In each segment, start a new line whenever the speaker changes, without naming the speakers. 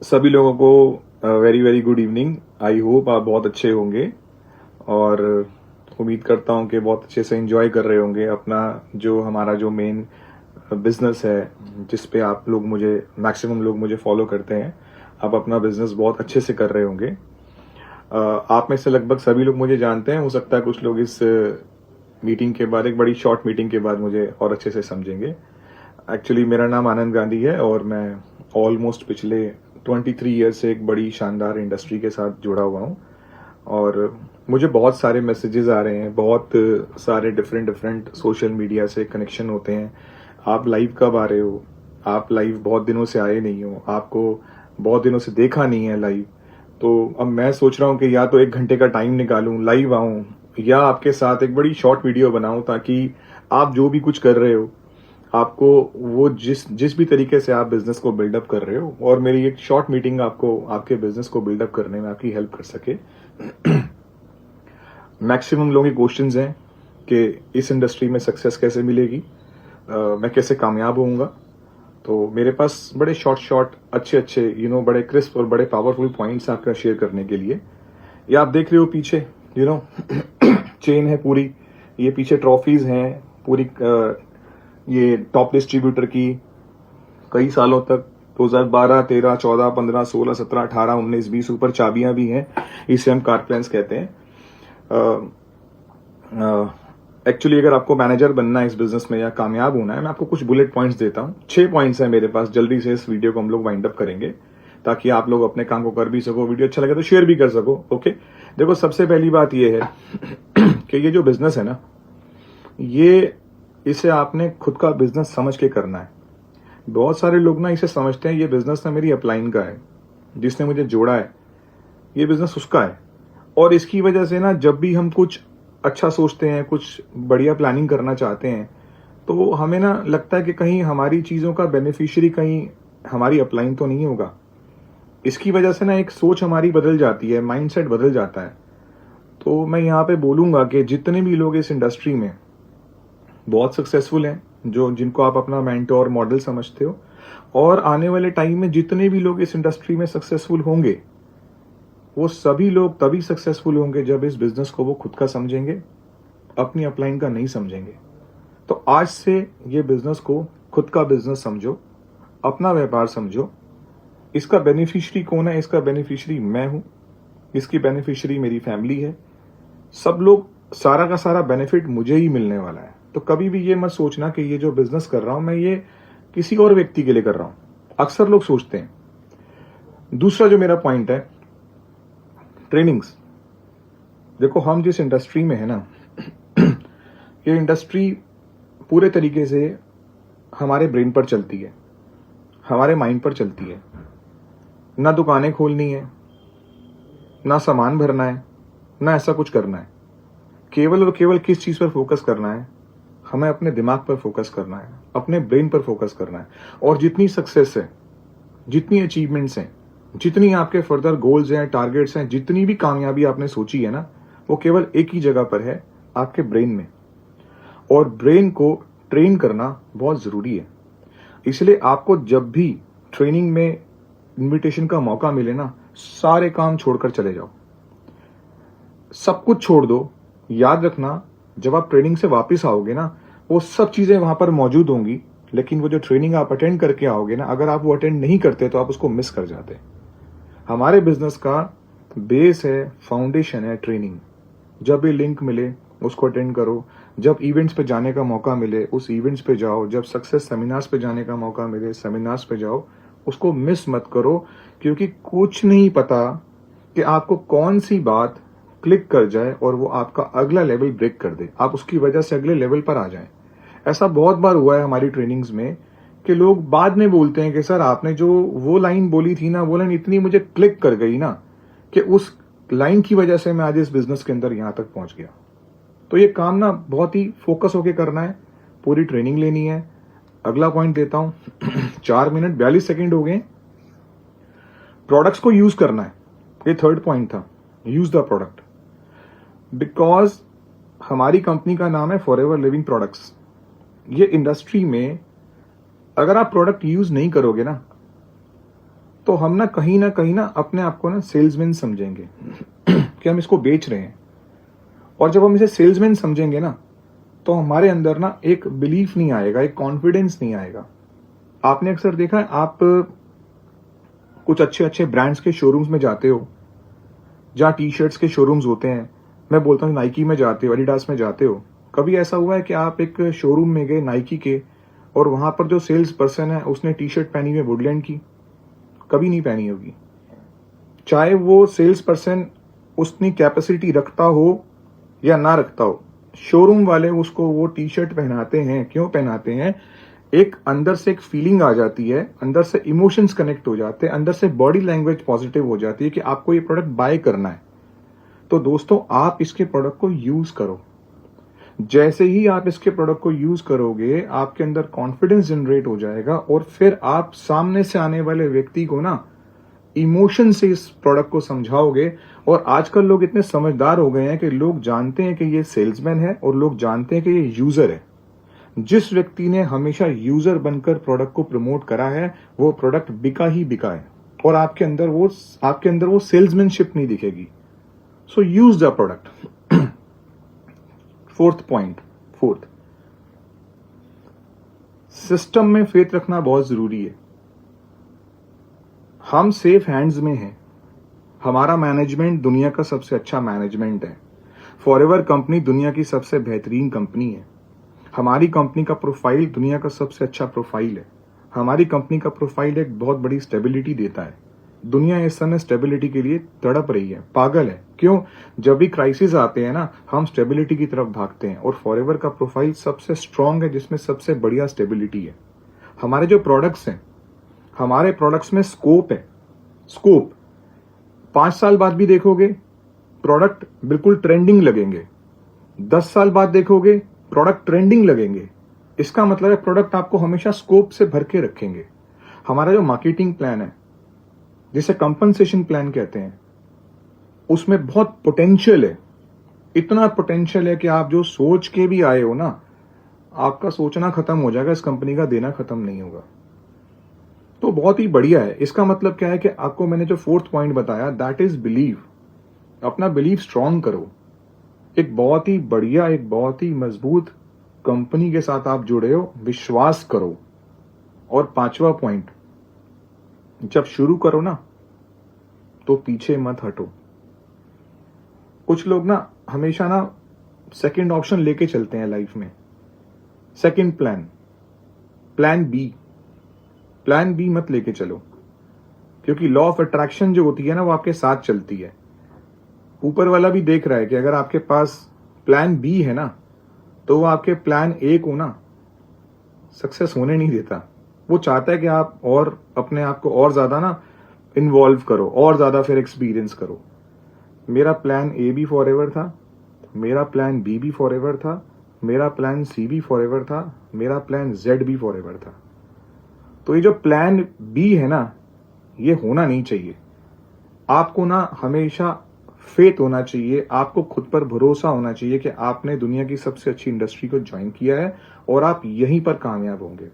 सभी लोगों को very very good evening. I hope आप बहुत अच्छे होंगे और उम्मीद करता हूं कि बहुत अच्छे से एंजॉय कर रहे होंगे अपना जो हमारा जो मेन बिजनेस है, जिस पे आप लोग मुझे मैक्सिमम लोग मुझे फॉलो करते हैं। आप अपना बिजनेस बहुत अच्छे से कर रहे होंगे। आप में से लगभग सभी लोग मुझे जानते हैं। हो सकता है कुछ लोग इस मीटिंग के बाद, एक बड़ी शॉर्ट मीटिंग के बाद, मुझे और अच्छे से समझेंगे। एक्चुअली मेरा नाम आनंद गांधी है और मैं ऑलमोस्ट पिछले 23 ईयर से एक बड़ी शानदार इंडस्ट्री के साथ जुड़ा हुआ हूँ और मुझे बहुत सारे मैसेजेस आ रहे हैं, बहुत सारे डिफरेंट डिफरेंट सोशल मीडिया से कनेक्शन होते हैं। आप लाइव कब आ रहे हो? आप लाइव बहुत दिनों से आए नहीं हो, आपको बहुत दिनों से देखा नहीं है लाइव। तो अब मैं सोच रहा हूँ कि या तो 1 घंटे का टाइम निकालूं, लाइव आऊं, या आपके साथ एक बड़ी शॉर्ट वीडियो बनाऊं, ताकि आप जो भी कुछ कर रहे हो, आपको वो जिस जिस भी तरीके से आप बिजनेस को बिल्डअप कर रहे हो, और मेरी एक शॉर्ट मीटिंग आपको आपके बिजनेस को बिल्डअप करने में आपकी हेल्प कर सके। मैक्सिमम लोगों के क्वेश्चंस हैं कि इस इंडस्ट्री में सक्सेस कैसे मिलेगी, मैं कैसे कामयाब होऊंगा। तो मेरे पास बड़े शॉर्ट अच्छे अच्छे बड़े क्रिस्प और बड़े पावरफुल पॉइंट्स आपका शेयर करने के लिए। ये आप देख रहे हो पीछे, चेन है पूरी, ये पीछे ट्रॉफीज हैं पूरी, ये टॉप डिस्ट्रीब्यूटर की कई सालों तक 2012, 13, 14, 15, 16, 17, 18, 19, 20 ऊपर चाबियां भी हैं। इसे हम कार प्लान्स कहते हैं। एक्चुअली अगर आपको मैनेजर बनना है इस बिजनेस में या कामयाब होना है, मैं आपको कुछ बुलेट पॉइंट्स देता हूं। 6 पॉइंट्स हैं मेरे पास। जल्दी से इस वीडियो को हम लोग वाइंड अप करेंगे ताकि आप लोग अपने काम को कर भी सको, वीडियो अच्छा लगे तो शेयर भी कर सको। ओके, देखो, सबसे पहली बात यह है कि ये जो बिजनेस है ना, इसे आपने खुद का बिजनेस समझ के करना है। बहुत सारे लोग ना इसे समझते हैं ये बिजनेस ना मेरी अपलाइन का है, जिसने मुझे जोड़ा है, ये बिजनेस उसका है। और इसकी वजह से ना जब भी हम कुछ अच्छा सोचते हैं, कुछ बढ़िया प्लानिंग करना चाहते हैं, तो हमें ना लगता है कि कहीं हमारी चीजों का बेनिफिशियरी कहीं हमारी अपलाइन तो नहीं होगा। इसकी वजह से ना एक सोच हमारी बदल जाती है, माइंडसेट बदल जाता है। तो मैं यहाँ पे बोलूंगा कि जितने भी लोग इस इंडस्ट्री में बहुत सक्सेसफुल हैं, जिनको आप अपना मेंटोर मॉडल समझते हो, और आने वाले टाइम में जितने भी लोग इस इंडस्ट्री में सक्सेसफुल होंगे, वो सभी लोग तभी सक्सेसफुल होंगे जब इस बिजनेस को वो खुद का समझेंगे, अपनी अपलाइन का नहीं समझेंगे। तो आज से ये बिजनेस को खुद का बिजनेस समझो, अपना व्यापार समझो। इसका बेनिफिशियरी कौन है? इसका बेनिफिशियरी मैं हूं, इसकी बेनिफिशियरी मेरी फैमिली है। सब लोग, सारा का सारा बेनिफिट मुझे ही मिलने वाला है। तो कभी भी ये मत सोचना कि ये जो बिजनेस कर रहा हूं मैं, ये किसी और व्यक्ति के लिए कर रहा हूं। अक्सर लोग सोचते हैं। दूसरा जो मेरा पॉइंट है, ट्रेनिंग्स। देखो, हम जिस इंडस्ट्री में है ना, ये इंडस्ट्री पूरे तरीके से हमारे ब्रेन पर चलती है, हमारे माइंड पर चलती है। ना दुकानें खोलनी है, ना सामान भरना है, ना ऐसा कुछ करना है। केवल और केवल किस चीज पर फोकस करना है? हमें अपने दिमाग पर फोकस करना है, अपने ब्रेन पर फोकस करना है। और जितनी सक्सेस है, जितनी अचीवमेंट्स हैं, जितनी आपके फर्दर गोल्स हैं, टारगेट्स हैं, जितनी भी कामयाबी आपने सोची है ना, वो केवल एक ही जगह पर है, आपके ब्रेन में। और ब्रेन को ट्रेन करना बहुत जरूरी है। इसलिए आपको जब भी ट्रेनिंग में इनविटेशन का मौका मिले ना, सारे काम छोड़कर चले जाओ, सब कुछ छोड़ दो। याद रखना, जब आप ट्रेनिंग से वापस आओगे ना, वो सब चीजें वहां पर मौजूद होंगी, लेकिन वो जो ट्रेनिंग आप अटेंड करके आओगे ना, अगर आप वो अटेंड नहीं करते तो आप उसको मिस कर जाते। हमारे बिजनेस का बेस है, फाउंडेशन है ट्रेनिंग। जब भी लिंक मिले उसको अटेंड करो, जब इवेंट्स पे जाने का मौका मिले उस इवेंट्स पे जाओ, जब सक्सेस सेमिनार्स पे जाने का मौका मिले सेमिनार्स पे जाओ, उसको मिस मत करो। क्योंकि कुछ नहीं पता कि आपको कौन सी बात क्लिक कर जाए और वो आपका अगला लेवल ब्रेक कर दे, आप उसकी वजह से अगले लेवल पर आ जाएं। ऐसा बहुत बार हुआ है हमारी ट्रेनिंग्स में कि लोग बाद में बोलते हैं कि सर, आपने जो वो लाइन बोली थी ना, वो लाइन इतनी मुझे क्लिक कर गई ना कि उस लाइन की वजह से मैं आज इस बिजनेस के अंदर यहां तक पहुंच गया। तो ये काम ना बहुत ही फोकस होके करना है, पूरी ट्रेनिंग लेनी है। अगला पॉइंट देता हूं 4 मिनट 42 सेकेंड हो गए। प्रोडक्ट्स को यूज करना है, ये थर्ड पॉइंट था, यूज द प्रोडक्ट। बिकॉज हमारी कंपनी का नाम है फॉरएवर लिविंग प्रोडक्ट्स। ये इंडस्ट्री में अगर आप प्रोडक्ट यूज नहीं करोगे ना, तो हम ना कहीं ना अपने आप को ना सेल्समैन समझेंगे कि हम इसको बेच रहे हैं। और जब हम इसे सेल्समैन समझेंगे ना, तो हमारे अंदर ना एक बिलीफ नहीं आएगा, एक कॉन्फिडेंस नहीं आएगा। आपने अक्सर देखा है, आप कुछ अच्छे अच्छे ब्रांड्स के शोरूम्स में जाते हो, जहाँ टी शर्ट्स के शोरूम्स होते हैं। मैं बोलता हूँ नाइकी में जाते हो, एडिडास में जाते हो। कभी ऐसा हुआ है कि आप एक शोरूम में गए नाइकी के, और वहां पर जो सेल्स पर्सन है उसने टी शर्ट पहनी हुई है वुडलैंड की? कभी नहीं पहनी होगी। चाहे वो सेल्स पर्सन उतनी कैपेसिटी रखता हो या ना रखता हो, शोरूम वाले उसको वो टी शर्ट पहनाते हैं। क्यों पहनाते हैं? एक अंदर से एक फीलिंग आ जाती है, अंदर से इमोशंस कनेक्ट हो जाते हैं, अंदर से बॉडी लैंग्वेज पॉजिटिव हो जाती है कि आपको ये प्रोडक्ट बाय करना है। तो दोस्तों, आप इसके प्रोडक्ट को यूज करो। जैसे ही आप इसके प्रोडक्ट को यूज करोगे, आपके अंदर कॉन्फिडेंस जनरेट हो जाएगा, और फिर आप सामने से आने वाले व्यक्ति को ना इमोशन से इस प्रोडक्ट को समझाओगे। और आजकल लोग इतने समझदार हो गए हैं कि लोग जानते हैं कि ये सेल्समैन है, और लोग जानते हैं कि ये यूजर है। जिस व्यक्ति ने हमेशा यूजर बनकर प्रोडक्ट को प्रमोट करा है, वो प्रोडक्ट बिका ही बिका है, और आपके अंदर वो सेल्समैनशिप नहीं दिखेगी। So use the product. Fourth, system में फेथ रखना बहुत जरूरी है। हम सेफ हैंड्स में हैं। हमारा मैनेजमेंट दुनिया का सबसे अच्छा मैनेजमेंट है। फॉरएवर कंपनी दुनिया की सबसे बेहतरीन कंपनी है। हमारी कंपनी का प्रोफाइल दुनिया का सबसे अच्छा प्रोफाइल है। हमारी कंपनी का प्रोफाइल एक बहुत बड़ी स्टेबिलिटी देता है। दुनिया इस समय स्टेबिलिटी के लिए तड़प रही है, पागल है। क्यों? जब भी क्राइसिस आते हैं ना, हम स्टेबिलिटी की तरफ भागते हैं, और फॉरएवर का प्रोफाइल सबसे स्ट्रांग है, जिसमें सबसे बढ़िया स्टेबिलिटी है। हमारे जो प्रोडक्ट्स हैं, हमारे प्रोडक्ट्स में स्कोप है। स्कोप 5 साल बाद भी देखोगे प्रोडक्ट बिल्कुल ट्रेंडिंग लगेंगे। 10 साल बाद देखोगे प्रोडक्ट ट्रेंडिंग लगेंगे। इसका मतलब है प्रोडक्ट आपको हमेशा स्कोप से भर के रखेंगे। हमारा जो मार्केटिंग प्लान है, जिसे कंपनसेशन प्लान कहते हैं, उसमें बहुत पोटेंशियल है। इतना पोटेंशियल है कि आप जो सोच के भी आए हो ना, आपका सोचना खत्म हो जाएगा, इस कंपनी का देना खत्म नहीं होगा। तो बहुत ही बढ़िया है। इसका मतलब क्या है कि आपको मैंने जो 4th पॉइंट बताया, दैट इज बिलीव। अपना बिलीव स्ट्रांग करो। एक बहुत ही बढ़िया, एक बहुत ही मजबूत कंपनी के साथ आप जुड़े हो, विश्वास करो। और 5वां पॉइंट, जब शुरू करो ना, तो पीछे मत हटो। कुछ लोग ना हमेशा ना सेकंड ऑप्शन लेके चलते हैं लाइफ में। सेकंड प्लान बी मत लेके चलो, क्योंकि लॉ ऑफ अट्रैक्शन जो होती है ना, वो आपके साथ चलती है। ऊपर वाला भी देख रहा है कि अगर आपके पास प्लान बी है ना, तो वो आपके प्लान ए को ना सक्सेस होने नहीं देता। वो चाहता है कि आप और अपने आप को और ज्यादा ना इन्वॉल्व करो, और ज्यादा फिर एक्सपीरियंस करो। मेरा प्लान ए भी फॉरएवर था, मेरा प्लान बी भी फॉरएवर था, मेरा प्लान सी भी फॉरएवर था, मेरा प्लान जेड भी फॉरएवर था। तो ये जो प्लान बी है ना, ये होना नहीं चाहिए। आपको ना हमेशा फेथ होना चाहिए, आपको खुद पर भरोसा होना चाहिए कि आपने दुनिया की सबसे अच्छी इंडस्ट्री को ज्वाइन किया है, और आप यहीं पर कामयाब होंगे।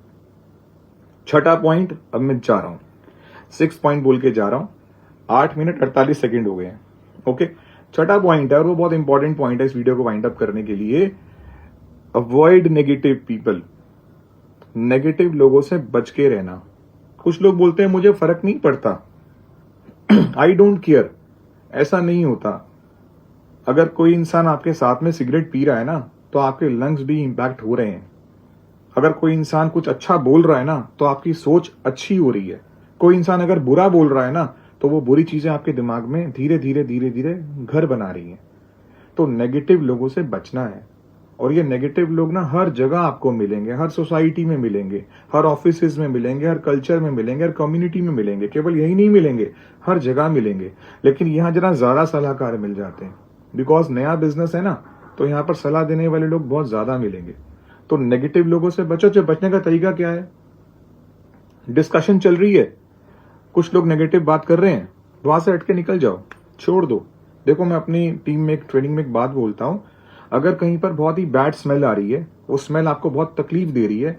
6ठा पॉइंट, अब मैं जा रहा हूं, 6 पॉइंट बोल के जा रहा हूं। 8 मिनट 48 सेकेंड हो गए हैं। ओके, 6ठा पॉइंट है, और वो बहुत इंपॉर्टेंट पॉइंट है इस वीडियो को वाइंड अप करने के लिए। Avoid negative people. नेगेटिव लोगों से बच के रहना। कुछ लोग बोलते हैं मुझे फर्क नहीं पड़ता, आई डोंट केयर। ऐसा नहीं होता। अगर कोई इंसान आपके साथ में सिगरेट पी रहा है ना, तो आपके लंग्स भी इंपैक्ट हो रहे हैं। अगर कोई इंसान कुछ अच्छा बोल रहा है ना, तो आपकी सोच अच्छी हो रही है। कोई इंसान अगर बुरा बोल रहा है ना, तो वो बुरी चीजें आपके दिमाग में धीरे धीरे घर बना रही हैं। तो नेगेटिव लोगों से बचना है। और ये नेगेटिव लोग ना हर जगह आपको मिलेंगे, हर सोसाइटी में मिलेंगे, हर ऑफिसेज में मिलेंगे, हर कल्चर में मिलेंगे, हर कम्युनिटी में मिलेंगे। केवल यही नहीं मिलेंगे, हर जगह मिलेंगे। लेकिन यहाँ जरा ज्यादा सलाहकार मिल जाते हैं, बिकॉज नया बिजनेस है ना, तो यहाँ पर सलाह देने वाले लोग बहुत ज्यादा मिलेंगे। तो नेगेटिव लोगों से बचो। जो बचने का तरीका क्या है? डिस्कशन चल रही है, कुछ लोग नेगेटिव बात कर रहे हैं, वहां से हट के निकल जाओ, छोड़ दो। देखो, मैं अपनी टीम में एक ट्रेनिंग में एक बात बोलता हूं, अगर कहीं पर बहुत ही बैड स्मेल आ रही है, वो स्मेल आपको बहुत तकलीफ दे रही है,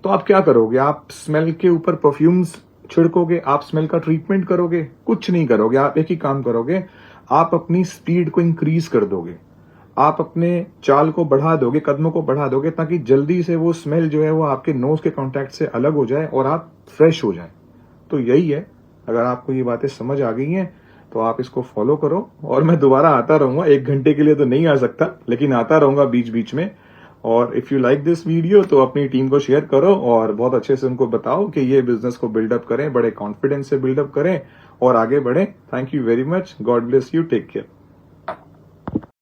तो आप क्या करोगे? आप स्मेल के ऊपर परफ्यूम्स छिड़कोगे, आप स्मेल का ट्रीटमेंट करोगे, कुछ नहीं करोगे। आप एक ही काम करोगे, आप अपनी स्पीड को इंक्रीज कर दोगे, आप अपने चाल को बढ़ा दोगे, कदमों को बढ़ा दोगे, ताकि जल्दी से वो स्मेल जो है वो आपके नोज के कांटेक्ट से अलग हो जाए और आप फ्रेश हो जाए। तो यही है, अगर आपको ये बातें समझ आ गई हैं तो आप इसको फॉलो करो। और मैं दोबारा आता रहूंगा, 1 घंटे के लिए तो नहीं आ सकता, लेकिन आता रहूंगा बीच बीच में। और if you like this video तो अपनी टीम को शेयर करो और बहुत अच्छे से उनको बताओ कि ये बिजनेस को बिल्डअप करें, बड़े कॉन्फिडेंस से बिल्डअप करें और आगे बढ़ें। Thank you very much. God bless you. Take care.